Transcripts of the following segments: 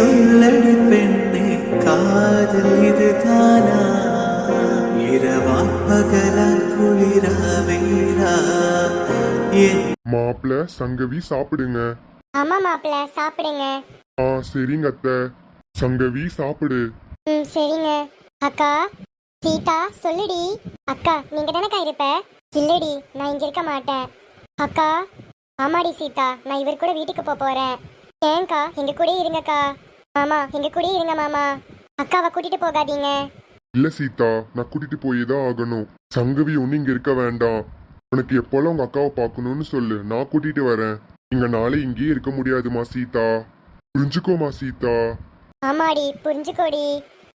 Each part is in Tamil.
சொல்லடி பெண்ணே, காதல் இதுதானா? இரவா பகலா குளிரா வெயிலா? மாப்பிள்ள சங்கவி சாப்பிடுங்க. ஆமா மாப்பிள்ள சாப்பிடுங்க. சரிங்க அத்தை. சங்கவி சாப்பிடு. சரிங்க. அக்கா சீதா சொல்லுடி. அக்கா நீங்க தானக்கா இருப்ப? இல்லடி நான் இங்க இருக்க மாட்டேன். அக்கா ஆமாடி சீதா, நான் இவர் கூட வீட்டுக்கு போறேன். ஏங்கா எங்க கூட இருங்கக்கா. மாமா எங்க கூட இருங்க மாமா. அக்காவை கூட்டிட்டு போகாதீங்க. இல்ல சீதா, நான் கூட்டிட்டு போய் தான் ஆகணும். சங்கவி ஒண்ணு இங்க இருக்க வேண்டாம். உனக்கு எப்போல்லாம் உங்க அக்காவை பார்க்கணும்னு சொல்லு, நான் கூட்டிட்டு வரேன். இங்க நாளை இங்கேயே இருக்க முடியாதுமா சீதா, புரிஞ்சுக்கோமா சீதா. ஆமாடி புரிஞ்சுக்கோடி.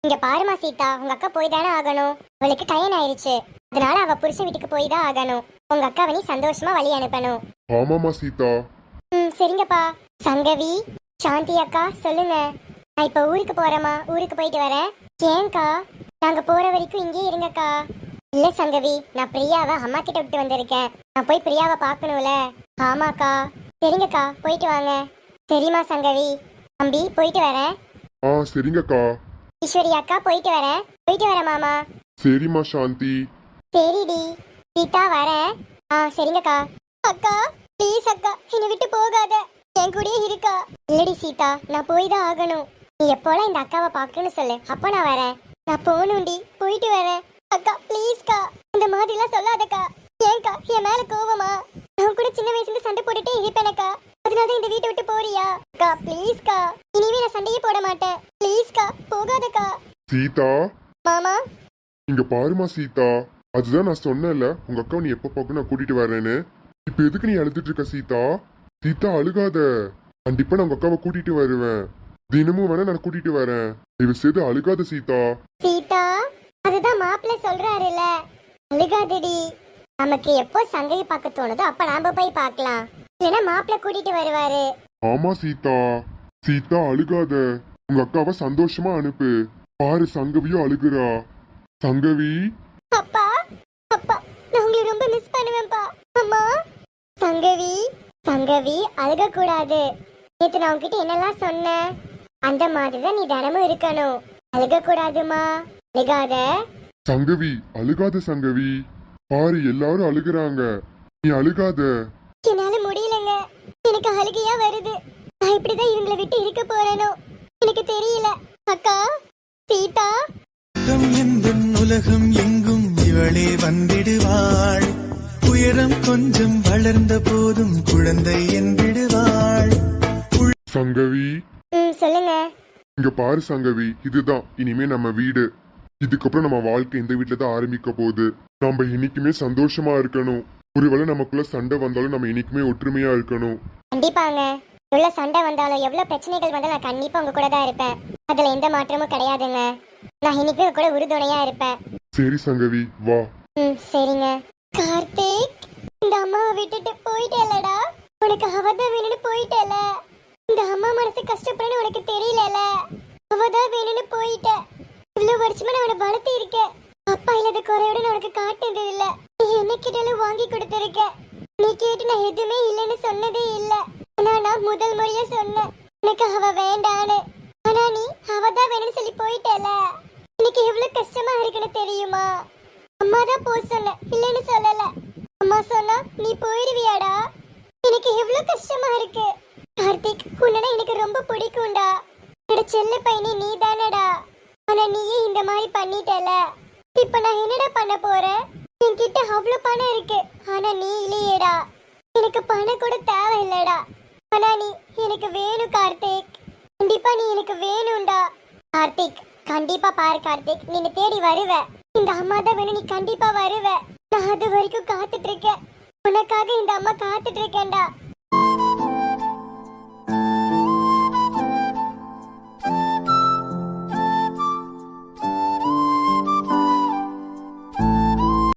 இங்க பாருமா சீதா, உங்க அக்கா போய் தானே ஆகணும். அவளுக்கு கல்யாணம் ஆயிடுச்சு, அதனால அவ புருஷ வீட்டுக்கு போய் தான் ஆகணும். உங்க அக்காவை நீ சந்தோஷமா வழி அனுப்பணும். ஆமாமா சீதா. சரிங்கப்பா. சங்கவி சாந்தி அக்கா சொல்லுங்க. நான் இப்ப ஊருக்கு போறேம்மா, ஊருக்கு போயிட்டு வரேன். ஏங்கா? நாங்க போற வரைக்கும் இங்கே இருங்கக்கா. இல்ல சங்கவி, நான் பிரியாவை அம்மா கிட்ட விட்டு வந்திருக்கேன். நான் போய் பிரியாவை பார்க்கணும்ல. ஆமாக்கா. சரிங்கக்கா போயிட்டு வாங்க. சரிம்மா சங்கவி. தம்பி போயிட்டு வரேன். சரிங்கக்கா. ஈஸ்வரி அக்கா போயிட்டு வரேன். போயிட்டு வரேன் மாமா. சரிம்மா சாந்தி. சரிடி சீதா வரேன். சரிங்கக்கா. அக்கா ப்ளீஸ் அக்கா என்னை விட்டு போகாத, என் கூடயே இருக்கா. இல்லடி சீதா, நான் போய் தான் ஆகணும். நீ எப்போலாம் இந்த அக்காவை பார்க்கணும்னு சொல்லு, அப்போ நான் வரேன். நான் போகணும்டி, போயிட்டு வரேன். அக்கா ப்ளீஸ்க்கா இந்த மாதிரிலாம் சொல்லாதக்கா. ஏன்க்கா என் மேல கோவமா? நான் கூட சின்ன வயசுல சண்டை போட்டுட்டே இருப்பேனக்கா, அதனால இந்த வீட்டை விட்டு போறியா? அக்கா ப்ளீஸ்க்கா, இனிமே நான் சண்டையே போட மாட்டேன். ப்ளீஸ்க்கா போகாதக்கா. சீதா மாமா இங்க பாருமா சீதா, அதுதான் நான் சொன்னேன்ல உங்க அக்கா நீ எப்ப பார்க்க நான் கூட்டிட்டு வரேன்னு. இப்ப எதுக்கு நீ அழுதுட்டு இருக்க சீதா? சீதா அழுகாத, கண்டிப்பா நான் உங்க அக்காவை கூட்டிட்டு வருவேன். தினமும் வேணா நான் கூட்டிட்டு வரேன். இவ செய்து அழுகாத சீதா. சீதா அதுதான் மாப்பிள்ள சொல்றாருல, அழுகாதடி. நமக்கு எப்போ சங்கவி பார்க்க தோணுதோ அப்ப நாம போய் பார்க்கலாம். இல்லைன்னா மாப்பிள்ள கூட்டிட்டு வருவாரு. ஆமா சீதா. சீதா அழுகாத, உங்க அக்காவை சந்தோஷமா அனுப்பு. பாரு சங்கவியும் அழுகுறா. சங்கவி அப்பா அப்பா நான் உங்களை ரொம்ப மிஸ் பண்ணுவேன்ப்பா. அம்மா சங்கவி சங்கவி அழுக கூடாது. நேத்து நான் உன்கிட்ட என்னெல்லாம் சொன்னேன், அந்த மாதிரிதான் நீ தினமும் இருக்கணும். அழுக கூடாதுமா, அழுகாத. சங்கவி அழுகாத சங்கவி, பாரு எல்லாரும் அழுகுறாங்க, நீ அழுகாத. என்னால முடியலங்க, எனக்கு அழுகையா வருது. நான் இப்படிதான் இவங்களை விட்டு இருக்க போறேனோ எனக்கு தெரியல. அக்கா சீதா உலகம் எங்கும் இவளே வந்திடுவாள். உயரம் கொஞ்சம் வளர்ந்த போதும் குழந்தை என்றிடுவாள். சங்கவி சொல்லுங்க. இங்க பாரு சங்கவி, இதுதான் இனிமே நம்ம வீடு. இதுக்கப்புறம் நம்ம வாழ்க்கை இந்த வீட்டுல தான் ஆரம்பிக்க போகுது. நம்ம இன்னைக்குமே சந்தோஷமா இருக்கணும். ஒருவேளை நமக்குள்ள சண்டை வந்தாலும் நம்ம இன்னைக்குமே ஒற்றுமையா இருக்கணும். கண்டிப்பாங்க. எவ்வளவு சண்டை வந்தாலும் எவ்வளவு பிரச்சனைகள் வந்தாலும் நான் கண்டிப்பா உங்க கூட தான் இருப்பேன். அதுல எந்த மாற்றமும் கிடையாதுங்க. நான் இன்னைக்கு கூட உறுதுணையா இருப்பேன். சரி சங்கவி வா. சரிங்க. கார்த்திக் இந்த அம்மாவை விட்டுட்டு போயிட்டேலடா. உனக்கு அவதான் வேணும்னு போயிட்டேல. இந்த அம்மா மனசு கஷ்டப்படுன்னு உனக்கு தெரியல. அவதான் வேணும்னு போயிட்ட. இவ்வளவு வருஷமா நான் உன்னை வளர்த்தி இருக்கேன். அப்பா இல்லாத குறையோட நான் உனக்கு காட்டுனது இல்ல. நீ என்ன கேட்டாலும் வாங்கி கொடுத்துருக்க. நீ கேட்டு நான் எதுவுமே இல்லைன்னு சொன்னதே இல்ல. ஆனா நான் முதல் முறையா சொன்னேன் எனக்கு அவ வேண்டான்னு. ஆனா நீ அவதான் வேணும்னு சொல்லி போயிட்டல. எனக்கு எவ்வளவு கஷ்டமா இருக்குன்னு தெரியுமா? அம்மா தான் போ சொன்ன, இல்லைன்னு சொல்லல. அம்மா சொன்னா நீ போயிடுவியாடா. எனக்கு எவ்வளவு கஷ்டமா இருக்கு. கார்த்திக் உன்னடா எனக்கு ரொம்ப பிடிக்கும்டா. என்னோட செல்ல பையனி நீ தானடா. ஆனா நீயே இந்த மாதிரி பண்ணிட்டல. இப்ப நான் என்னடா பண்ண போறேன்? என்கிட்ட அவ்வளவு பணம் இருக்கு, ஆனா நீ இல்லையேடா. எனக்கு பணம் கூட தேவை இல்லடா. ஆனா நீ எனக்கு வேணும் கார்த்திக். கண்டிப்பா நீ எனக்கு வேணும்டா. கார்த்திக் கண்டிப்பா பாரு கார்த்திக், நீ தேடி வருவ. இந்த அம்மா தான் வேணும், நீ கண்டிப்பா வருவ. நான் அது வரைக்கும் காத்துட்டு இருக்கேன். உனக்காக இந்த அம்மா காத்துட்டு இருக்கேன்டா.